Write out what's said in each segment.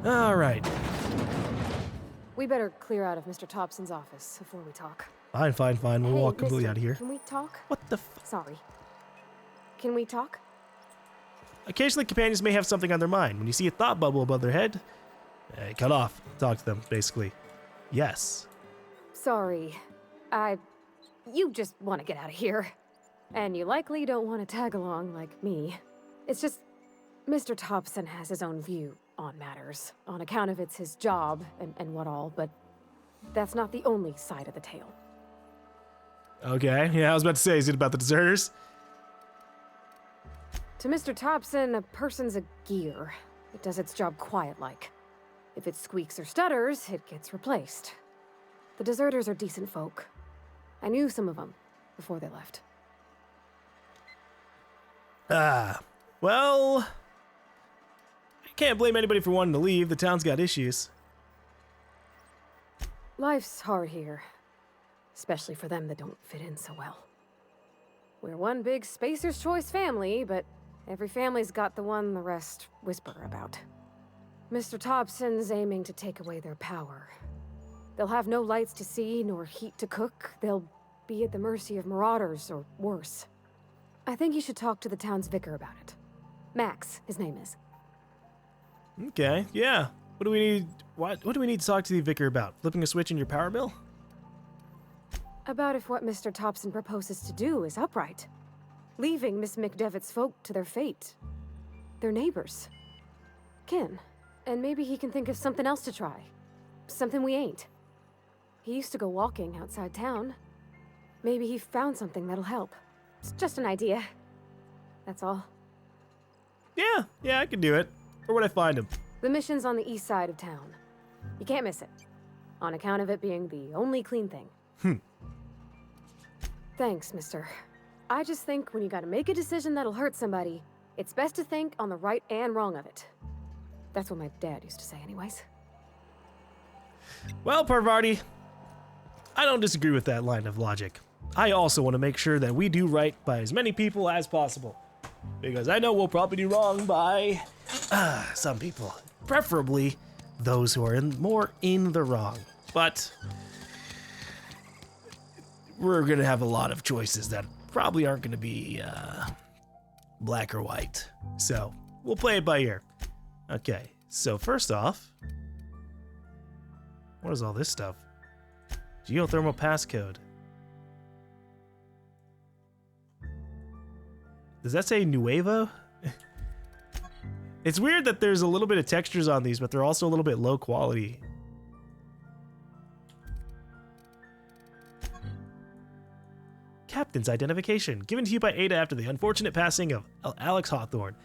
All right. We better clear out of Mr. Thompson's office before we talk. Fine. We'll Hey, walk completely mister, out of here. Can we talk? What the f- Sorry. Can we talk? Occasionally, companions may have something on their mind. When you see a thought bubble above their head, cut off. Talk to them, basically. Yes. Sorry. You just want to get out of here. And you likely don't want to tag along like me. It's just, Mr. Thompson has his own view on matters, on account of it's his job and what all, but that's not the only side of the tale. Okay, yeah, I was about to say, is it about the deserters? To Mr. Thompson, a person's a gear. It does its job quiet-like. If it squeaks or stutters, it gets replaced. The deserters are decent folk. I knew some of them before they left. Well, I can't blame anybody for wanting to leave. The town's got issues. Life's hard here, especially for them that don't fit in so well. We're one big Spacer's Choice family, but every family's got the one the rest whisper about. Mr. Thompson's aiming to take away their power. They'll have no lights to see, nor heat to cook. They'll be at the mercy of marauders, or worse. I think you should talk to the town's vicar about it. Max, his name is. Okay, yeah. What do we need? What do we need to talk to the vicar about? Flipping a switch in your power bill? About if what Mr. Thompson proposes to do is upright. Leaving Miss McDevitt's folk to their fate. Their neighbors. Kin. And maybe he can think of something else to try. Something we ain't. He used to go walking outside town. Maybe he found something that'll help. It's just an idea. That's all. Yeah, I can do it. Where would I find him? The mission's on the east side of town. You can't miss it. On account of it being the only clean thing. Thanks, mister. I just think when you gotta make a decision that'll hurt somebody, it's best to think on the right and wrong of it. That's what my dad used to say anyways. Well, Parvati, I don't disagree with that line of logic. I also want to make sure that we do right by as many people as possible. Because I know we'll probably do wrong by some people. Preferably those who are more in the wrong. But we're going to have a lot of choices that probably aren't going to be black or white. So we'll play it by ear. Okay, so first off, what is all this stuff? Geothermal passcode. Does that say Nuevo? It's weird that there's a little bit of textures on these, but they're also a little bit low quality. Captain's identification, given to you by Ada after the unfortunate passing of Alex Hawthorne.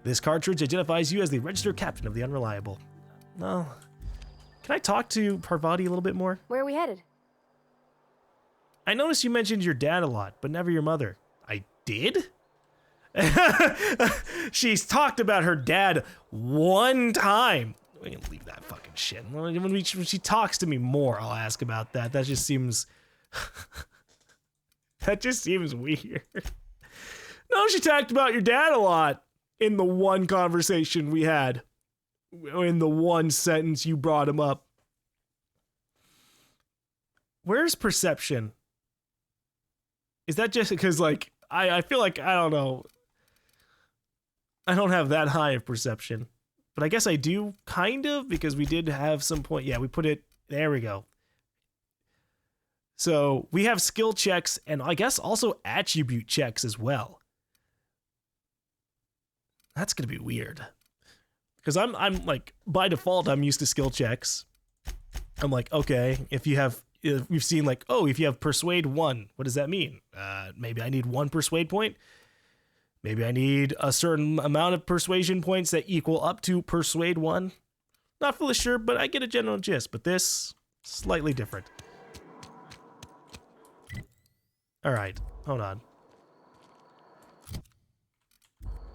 This cartridge identifies you as the registered captain of the Unreliable. No. Can I talk to Parvati a little bit more? Where are we headed? I noticed you mentioned your dad a lot, but never your mother. I did? She's talked about her dad one time. We can leave that fucking shit. When she talks to me more, I'll ask about that. That just seems... that just seems weird. No, she talked about your dad a lot in the one conversation we had. In the one sentence you brought him up. Where's perception? Is that just because, like, I feel like, I don't know. I don't have that high of perception. But I guess I do, kind of, because we did have some point. Yeah, we put it, there we go. So we have skill checks and I guess also attribute checks as well. That's going to be weird. Because I'm like, by default, I'm used to skill checks. I'm like, okay, if you've seen like, oh, if you have persuade 1, what does that mean? Maybe I need 1 persuade point. Maybe I need a certain amount of persuasion points that equal up to persuade 1. Not fully sure, but I get a general gist. But this, slightly different. All right, hold on.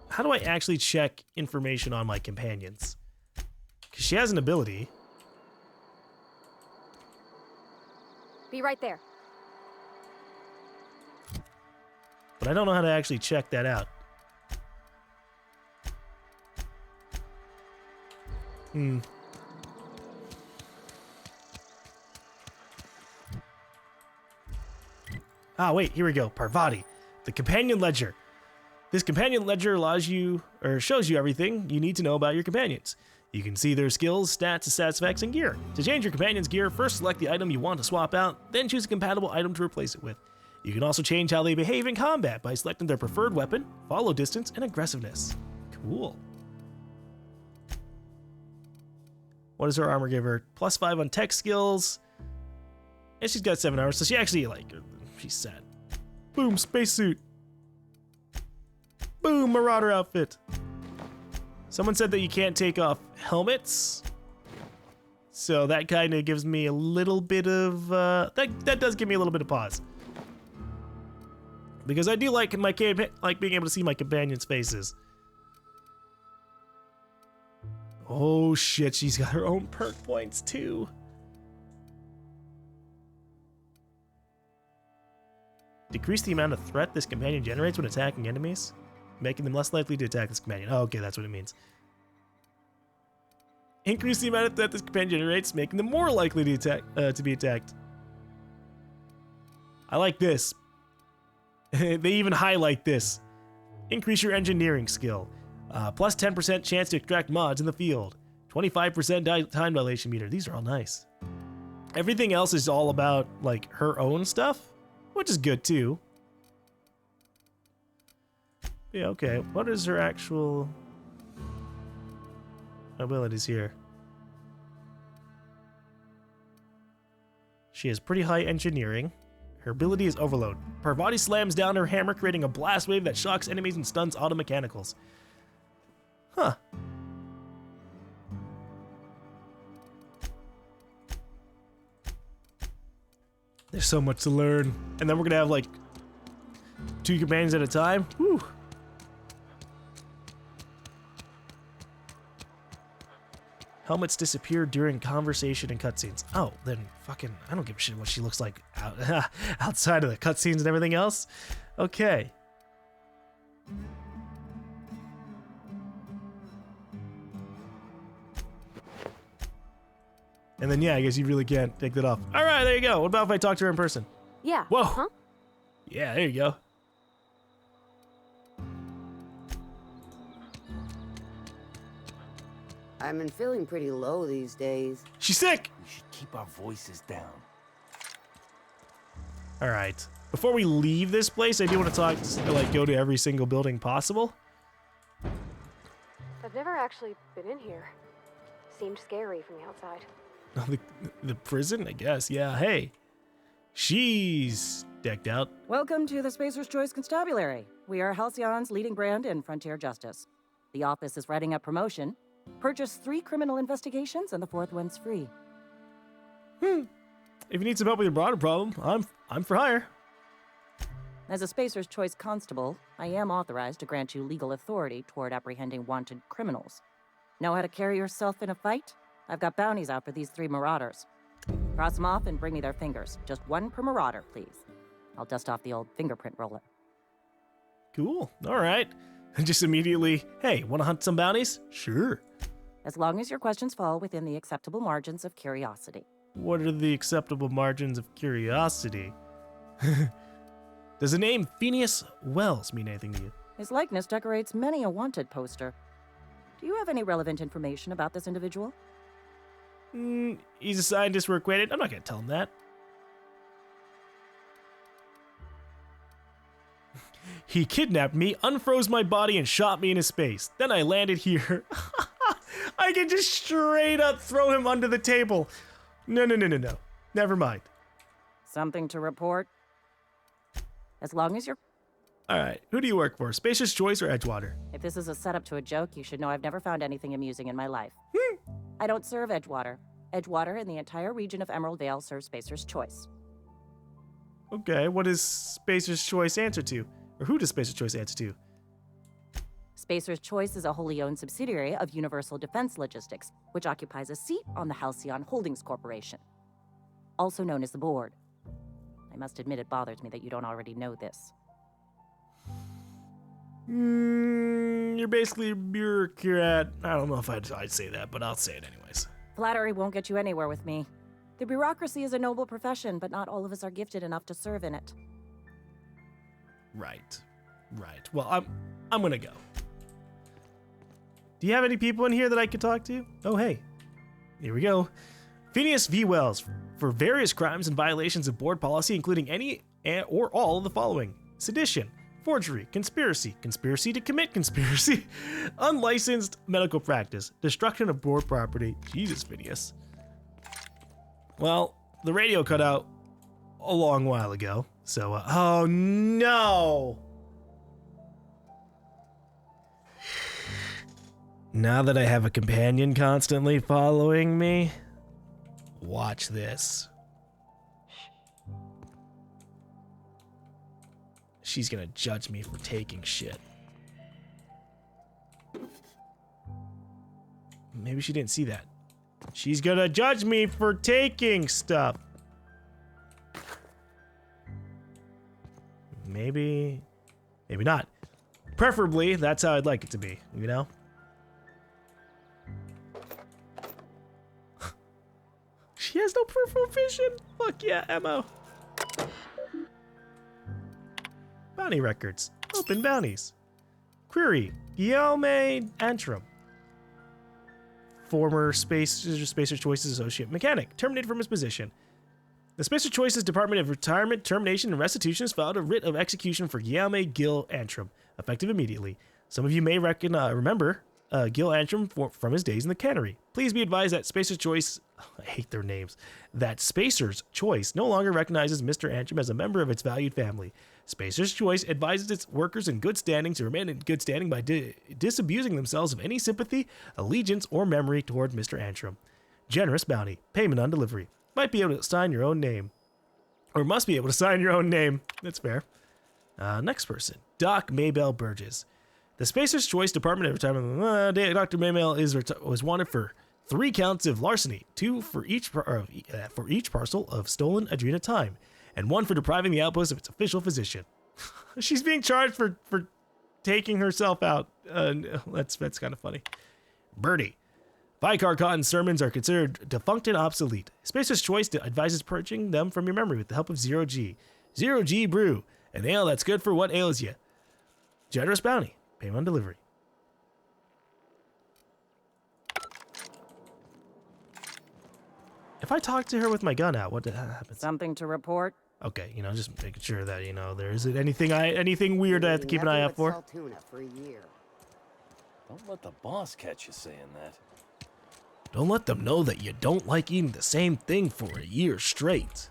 How do I actually check information on my companions? Because she has an ability. Be right there. But I don't know how to actually check that out. Ah, wait, here we go. Parvati, the companion ledger. This companion ledger allows you, or shows you everything you need to know about your companions. You can see their skills, stats, stats effects, and gear. To change your companion's gear, first select the item you want to swap out, then choose a compatible item to replace it with. You can also change how they behave in combat by selecting their preferred weapon, follow distance, and aggressiveness. Cool. What does her armor give her? +5 on tech skills. And she's got 7 hours, so she actually, like, she's set. Boom, spacesuit. Boom, Marauder outfit. Someone said that you can't take off helmets. So that kind of gives me a little bit of, that does give me a little bit of pause. Because I do like being able to see my companions' faces. Oh shit, she's got her own perk points too. Decrease the amount of threat this companion generates when attacking enemies, making them less likely to attack this companion. Oh, okay, that's what it means. Increase the amount of threat this companion generates, making them more likely to be attacked. I like this. They even highlight this. Increase your engineering skill. Plus 10% chance to extract mods in the field. 25% time dilation meter. These are all nice. Everything else is all about, like, her own stuff, which is good too. Yeah, okay. What is her actual abilities here? She has pretty high engineering. Her ability is Overload. Parvati slams down her hammer, creating a blast wave that shocks enemies and stuns auto mechanicals. Huh. There's so much to learn. And then we're gonna have like 2 companions at a time. Whew. Helmets disappear during conversation and cutscenes. Oh, then fucking, I don't give a shit what she looks like outside of the cutscenes and everything else. Okay. And then, yeah, I guess you really can't take that off. All right, there you go. What about if I talk to her in person? Yeah. Whoa. Huh? Yeah, there you go. I've been feeling pretty low these days. She's sick. We should keep our voices down. All right. Before we leave this place, I do want to talk, like, go to every single building possible. I've never actually been in here. Seemed scary from the outside. The prison, I guess. Yeah, hey. She's decked out. Welcome to the Spacer's Choice Constabulary. We are Halcyon's leading brand in frontier justice. The office is writing up promotion. Purchase 3 criminal investigations and the 4th one's free. If you need some help with your broader problem, I'm for hire. As a Spacer's Choice constable, I am authorized to grant you legal authority toward apprehending wanted criminals. Know how to carry yourself in a fight? I've got bounties out for these 3 marauders. Cross them off and bring me their fingers. Just 1 per marauder, please. I'll dust off the old fingerprint roller. Cool. All right. Just immediately, hey, want to hunt some bounties? Sure. As long as your questions fall within the acceptable margins of curiosity. What are the acceptable margins of curiosity? Does the name Phineas Wells mean anything to you? His likeness decorates many a wanted poster. Do you have any relevant information about this individual? He's a scientist we're acquainted. I'm not going to tell him that. He kidnapped me, unfroze my body, and shot me into space. Then I landed here. I can just straight up throw him under the table. No. Never mind. Something to report? As long as you're... All right, who do you work for? Spacious Choice or Edgewater? If this is a setup to a joke, you should know I've never found anything amusing in my life. I don't serve Edgewater. Edgewater and the entire region of Emerald Vale serve Spacer's Choice. Okay, what does Spacer's Choice answer to? Or who does Spacer's Choice answer to? Spacer's Choice is a wholly owned subsidiary of Universal Defense Logistics, which occupies a seat on the Halcyon Holdings Corporation, also known as the Board. I must admit it bothers me that you don't already know this. You're basically a bureaucrat. I don't know if I'd say that, but I'll say it anyways. Flattery won't get you anywhere with me. The bureaucracy is a noble profession, but not all of us are gifted enough to serve in it. Right. Well, I'm gonna go. Do you have any people in here that I could talk to? Oh, hey. Here we go. Phineas V. Wells, for various crimes and violations of board policy, including any or all of the following: sedition, forgery, conspiracy to commit conspiracy, unlicensed medical practice, destruction of board property. Jesus, Phineas. Well, the radio cut out a long while ago, so, oh no! Now that I have a companion constantly following me, watch this. She's gonna judge me for taking shit. Maybe she didn't see that. She's gonna judge me for taking stuff. Maybe not. Preferably, that's how I'd like it to be, you know? She has no peripheral vision. Fuck yeah, ammo. Bounty records. Open bounties. Query. GaLm Antrim. Former Spacer Choices Associate Mechanic. Terminated from his position. The Spacer Choices Department of Retirement, Termination, and Restitution has filed a writ of execution for GaLm Gil Antrim, effective immediately. Some of you may remember Gil Antrim from his days in the cannery. Please be advised that Spacer's Choice, I hate their names, that Spacer's Choice no longer recognizes Mr. Antrim as a member of its valued family. Spacer's Choice advises its workers in good standing to remain in good standing by disabusing themselves of any sympathy, allegiance, or memory toward Mr. Antrim. Generous bounty. Payment on delivery. Might be able to sign your own name. Or must be able to sign your own name. That's fair. Next person. Doc Maybell Burgess. The Spacer's Choice Department of Retirement. Dr. Maybell was wanted for 3 counts of larceny, 2 for each parcel of stolen Adrena time, and 1 for depriving the outpost of its official physician. She's being charged for taking herself out. That's kind of funny. Birdie. Vicar Cotton's sermons are considered defunct and obsolete. Spacer's Choice advises purging them from your memory with the help of Zero G. Zero G Brew, an ale that's good for what ails you. Generous bounty. Payment on delivery. If I talk to her with my gun out, what happens? Something to report? Okay, just making sure that, there isn't anything weird I have to keep an eye out for. Tuna for a year. Don't let the boss catch you saying that. Don't let them know that you don't like eating the same thing for a year straight.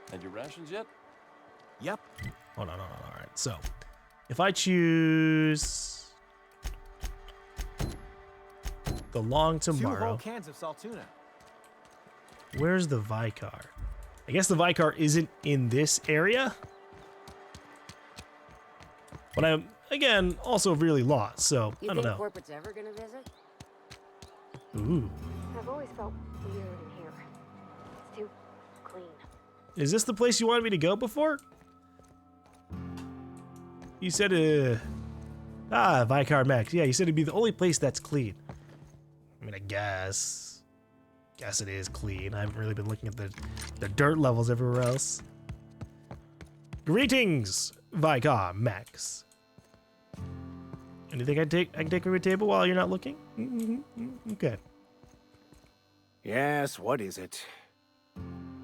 Had your rations yet? Yep. Hold on. All right. So, if I choose the long 2 tomorrow, whole cans of salt tuna. where's the Vicar? I guess the Vicar isn't in this area. But I'm, again, also really lost, so You I don't think know. corporate's ever gonna visit? Ooh. I've always felt weird in here. It's too clean. Is this the place you wanted me to go before? You said, Vicar Max. Yeah, you said it'd be the only place that's clean. I mean, I guess it is clean. I haven't really been looking at the dirt levels everywhere else. Greetings, Vicar Max. Anything I can take from your table while you're not looking? Okay. Yes, what is it?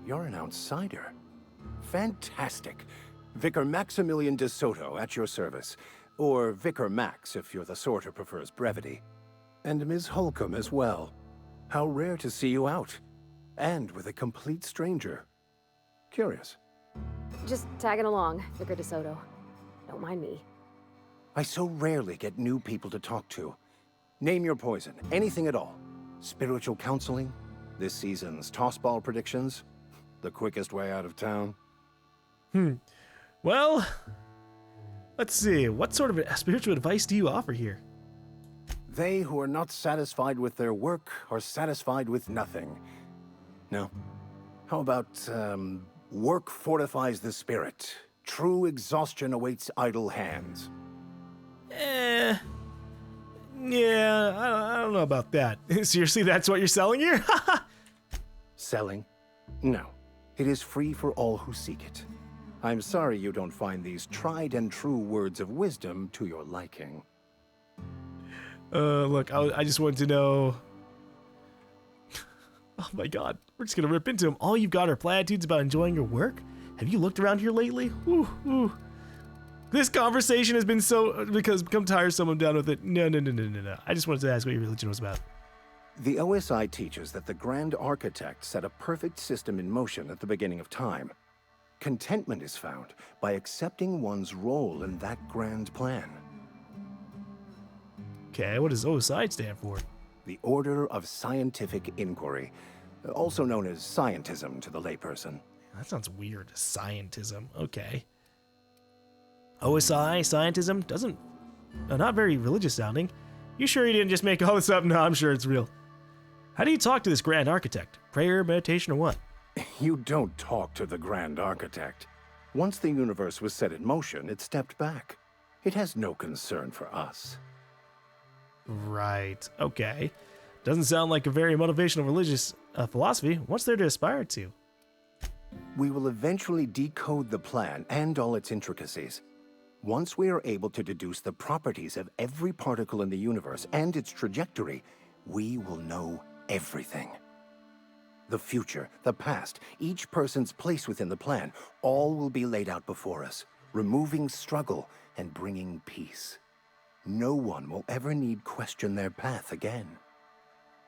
You're an outsider. Fantastic. Vicar Maximilian de Soto at your service. Or Vicar Max if you're the sort who prefers brevity. And Ms. Holcomb as well. How rare to see you out. And with a complete stranger. Curious. Just tagging along, Vicar DeSoto. Don't mind me. I so rarely get new people to talk to. Name your poison, anything at all. Spiritual counseling? This season's tossball predictions? The quickest way out of town? Well, let's see. What sort of spiritual advice do you offer here? They who are not satisfied with their work are satisfied with nothing. No. How about, work fortifies the spirit. True exhaustion awaits idle hands. Yeah, I don't know about that. Seriously, that's what you're selling here? Selling? No. It is free for all who seek it. I'm sorry you don't find these tried and true words of wisdom to your liking. Look, I just wanted to know. Oh my god, we're just gonna rip into him. All you've got are platitudes about enjoying your work? Have you looked around here lately? Ooh, ooh. This conversation has been become tiresome. I'm done with it. No. I just wanted to ask what your religion was about. The OSI teaches that the Grand Architect set a perfect system in motion at the beginning of time. Contentment is found by accepting one's role in that grand plan. Okay, what does OSI stand for? The Order of Scientific Inquiry, also known as scientism to the layperson. That sounds weird. Scientism. Okay. OSI, scientism, doesn't... not very religious sounding. You sure you didn't just make all this up? No, I'm sure it's real. How do you talk to this Grand Architect? Prayer, meditation, or what? You don't talk to the Grand Architect. Once the universe was set in motion, it stepped back. It has no concern for us. Right. Okay. Doesn't sound like a very motivational religious philosophy. What's there to aspire to? We will eventually decode the plan and all its intricacies. Once we are able to deduce the properties of every particle in the universe and its trajectory, we will know everything. The future, the past, each person's place within the plan, all will be laid out before us, removing struggle and bringing peace. No one will ever need question their path again.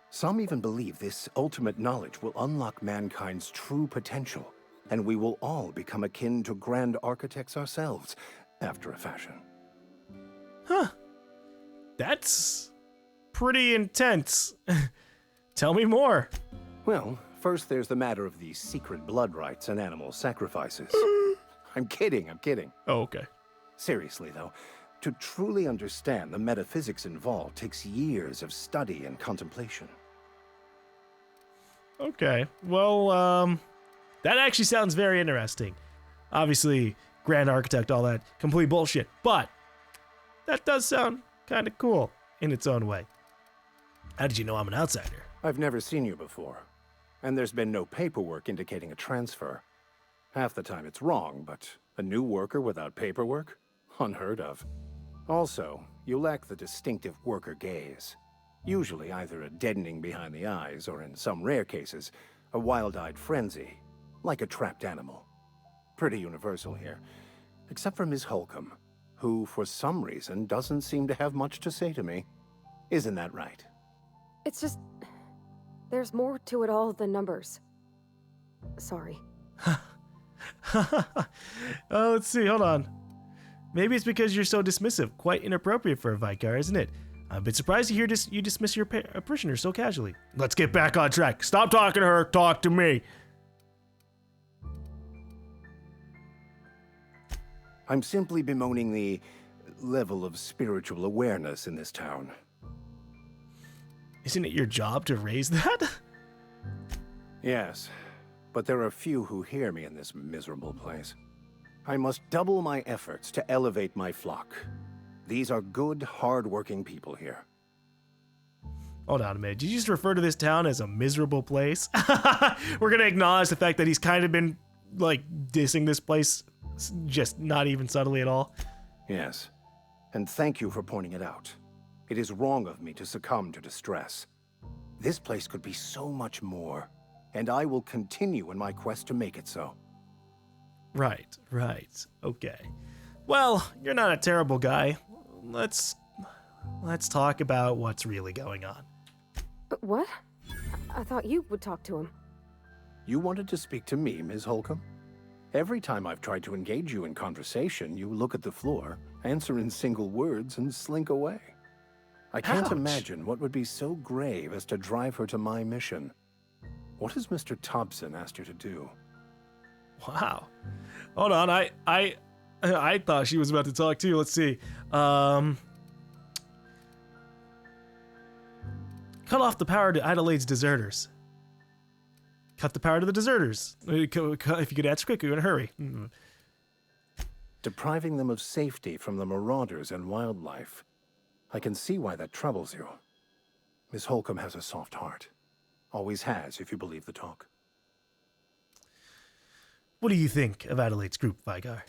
Some even believe this ultimate knowledge will unlock mankind's true potential, and we will all become akin to Grand Architects ourselves, after a fashion. Huh. That's pretty intense. Tell me more. Well, first there's the matter of the secret blood rites and animal sacrifices. I'm kidding. Oh, okay. Seriously, though, to truly understand the metaphysics involved takes years of study and contemplation. Okay. Well, that actually sounds very interesting. Obviously, Grand Architect, all that, complete bullshit. But that does sound kind of cool in its own way. How did you know I'm an outsider? I've never seen you before, and there's been no paperwork indicating a transfer. Half the time it's wrong, but a new worker without paperwork? Unheard of. Also, you lack the distinctive worker gaze. Usually either a deadening behind the eyes, or in some rare cases, a wild-eyed frenzy, like a trapped animal. Pretty universal here, except for Ms. Holcomb, who, for some reason, doesn't seem to have much to say to me. Isn't that right? It's just... there's more to it all than numbers. Sorry. Let's see, hold on. Maybe it's because you're so dismissive. Quite inappropriate for a Vicar, isn't it? I'm a bit surprised to hear you dismiss your parishioners so casually. Let's get back on track. Stop talking to her, talk to me. I'm simply bemoaning the level of spiritual awareness in this town. Isn't it your job to raise that? Yes, but there are few who hear me in this miserable place. I must double my efforts to elevate my flock. These are good, hard-working people here. Hold on a minute. Did you just refer to this town as a miserable place? We're going to acknowledge the fact that he's kind of been, like, dissing this place, just not even subtly at all. Yes, and thank you for pointing it out. It is wrong of me to succumb to distress. This place could be so much more, and I will continue in my quest to make it so. Right. Okay. Well, you're not a terrible guy. Let's talk about what's really going on. But what? I thought you would talk to him. You wanted to speak to me, Ms. Holcomb? Every time I've tried to engage you in conversation, you look at the floor, answer in single words, and slink away. I can't Ouch. imagine what would be so grave as to drive her to my mission. What has Mr. Thompson asked you to do? Wow. Hold on. I thought she was about to talk too. Let's see. Cut off the power to Adelaide's deserters. Cut the power to the deserters. If you could answer quickly, in a hurry. Depriving them of safety from the marauders and wildlife. I can see why that troubles you. Miss Holcomb has a soft heart. Always has, if you believe the talk. What do you think of Adelaide's group, Vicar?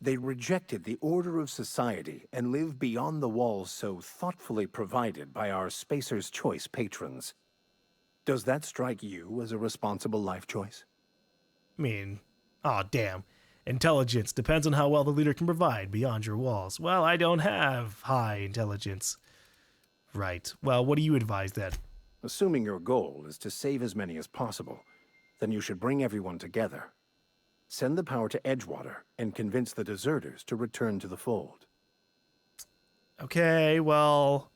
They rejected the order of society and live beyond the walls so thoughtfully provided by our Spacer's Choice patrons. Does that strike you as a responsible life choice? I mean, aw, damn. Intelligence depends on how well the leader can provide beyond your walls. Well, I don't have high intelligence. Right. Well, what do you advise then? Assuming your goal is to save as many as possible, then you should bring everyone together. Send the power to Edgewater and convince the deserters to return to the fold. Okay, well,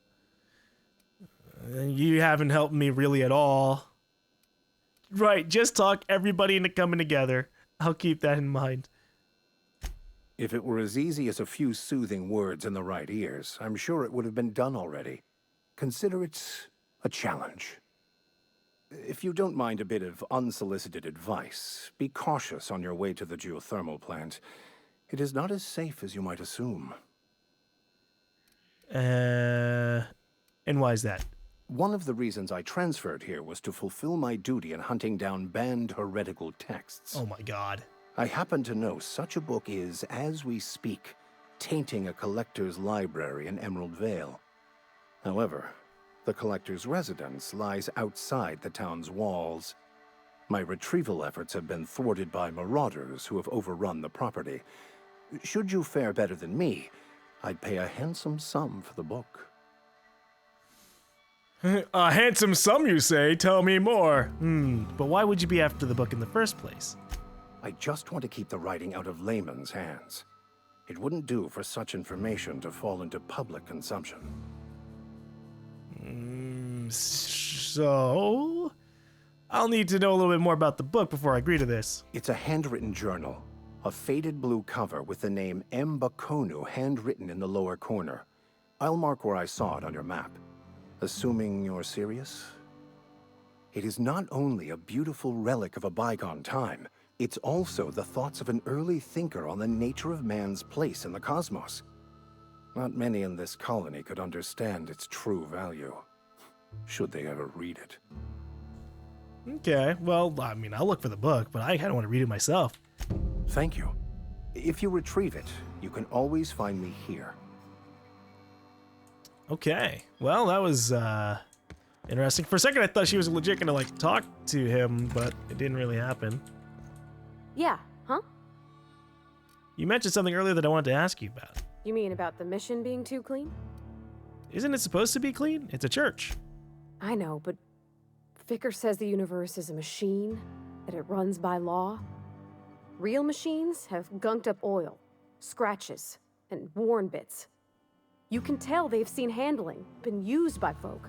you haven't helped me really at all. Right, just talk everybody into coming together. I'll keep that in mind. If it were as easy as a few soothing words in the right ears, I'm sure it would have been done already. Consider it a challenge. If you don't mind a bit of unsolicited advice, be cautious on your way to the geothermal plant. It is not as safe as you might assume. And why is that? One of the reasons I transferred here was to fulfill my duty in hunting down banned heretical texts. Oh my god. I happen to know such a book is, as we speak, tainting a collector's library in Emerald Vale. However, the collector's residence lies outside the town's walls. My retrieval efforts have been thwarted by marauders who have overrun the property. Should you fare better than me, I'd pay a handsome sum for the book. A handsome sum, you say? Tell me more. But why would you be after the book in the first place? I just want to keep the writing out of layman's hands. It wouldn't do for such information to fall into public consumption. So, I'll need to know a little bit more about the book before I agree to this. It's a handwritten journal, a faded blue cover with the name M. Bakonu handwritten in the lower corner. I'll mark where I saw it on your map. Assuming you're serious? It is not only a beautiful relic of a bygone time, it's also the thoughts of an early thinker on the nature of man's place in the cosmos. Not many in this colony could understand its true value, should they ever read it. Okay, well, I mean, I'll look for the book, but I kind of want to read it myself. Thank you. If you retrieve it, you can always find me here. Okay, well, that was interesting. For a second, I thought she was legit gonna, like, talk to him, but it didn't really happen. Yeah, huh? You mentioned something earlier that I wanted to ask you about. You mean about the mission being too clean? Isn't it supposed to be clean? It's a church. I know, but Vicar says the universe is a machine, that it runs by law. Real machines have gunked up oil, scratches, and worn bits. You can tell they've seen handling, been used by folk.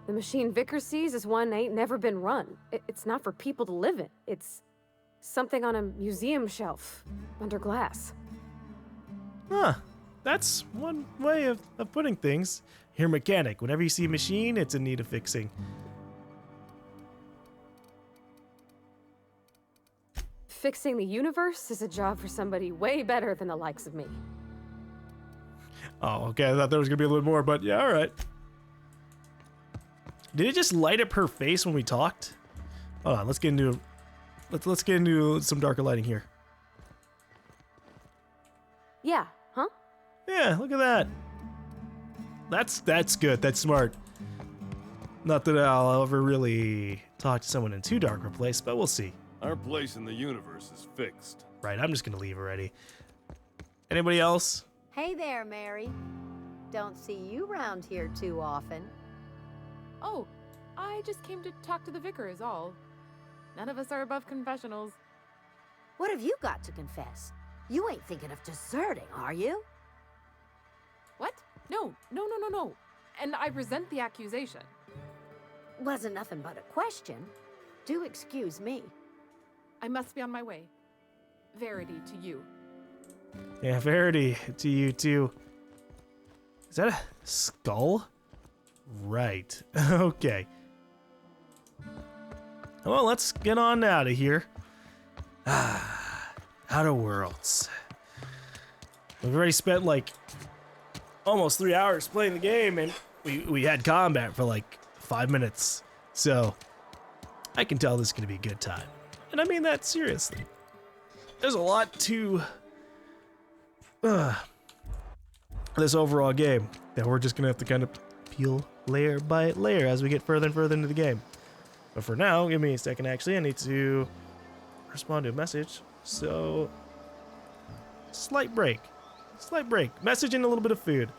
The machine Vicar sees is one ain't never been run. It's not for people to live in. It's something on a museum shelf, under glass. Huh. That's one way of putting things. You're a mechanic. Whenever you see a machine, it's in need of fixing. Fixing the universe is a job for somebody way better than the likes of me. Oh, okay. I thought there was gonna be a little more, but yeah, all right. Did it just light up her face when we talked? Hold on. Let's get into some darker lighting here. Yeah, huh? Yeah, look at that. That's good. That's smart. Not that I'll ever really talk to someone in too dark a place, but we'll see. Our place in the universe is fixed. Right, I'm just gonna leave already. Anybody else? Hey there, Mary. Don't see you round here too often. Oh, I just came to talk to the vicar is all. None of us are above confessionals. What have you got to confess? You ain't thinking of deserting, are you? What? No. And I resent the accusation. Wasn't nothing but a question. Do excuse me. I must be on my way. Verity to you. Yeah, Verity, to you too. Is that a skull? Right. Okay. Well, let's get on out of here. Outer Worlds. We've already spent like almost 3 hours playing the game, and we had combat for like 5 minutes. So I can tell this is gonna be a good time. And I mean that seriously. there's a lot to this overall game that we're just gonna have to kind of peel layer by layer as we get further and further into the game. But for now, give me a second. Actually, I need to respond to a message. So, slight break. Message and a little bit of food.